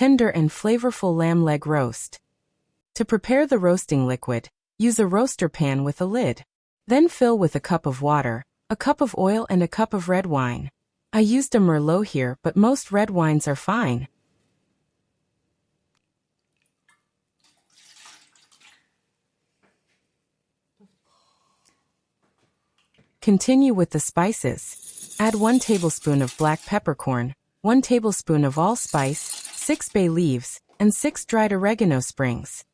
tender and flavorful lamb leg roast. To prepare the roasting liquid, use a roaster pan with a lid. Then fill with a cup of water, a cup of oil and a cup of red wine. I used a Merlot here, but most red wines are fine. Continue with the spices. Add 1 tablespoon of black peppercorn, 1 tablespoon of allspice, 6 bay leaves, and 6 dried oregano sprigs.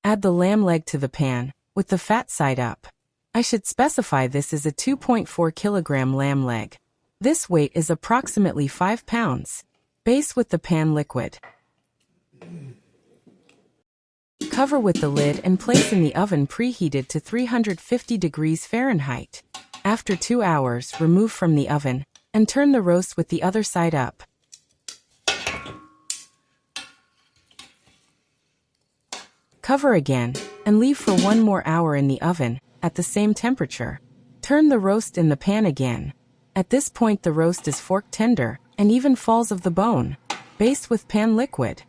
Add the lamb leg to the pan, with the fat side up. I should specify this is a 2.4 kilogram lamb leg. This weight is approximately 5 pounds. Baste with the pan liquid. Cover with the lid and place in the oven preheated to 350 degrees Fahrenheit. After 2 hours, remove from the oven, and turn the roast with the other side up. Cover again, and leave for 1 more hour in the oven, at the same temperature. Turn the roast in the pan again. At this point the roast is fork tender, and even falls of the bone. Baste with pan liquid.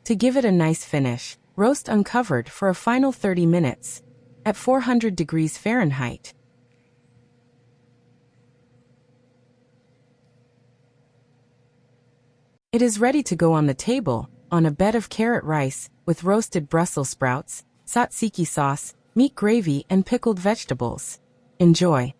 To give it a nice finish, roast uncovered for a final 30 minutes, at 400 degrees Fahrenheit. It is ready to go on the table, on a bed of carrot rice, with roasted Brussels sprouts, tzatziki sauce, meat gravy and pickled vegetables. Enjoy!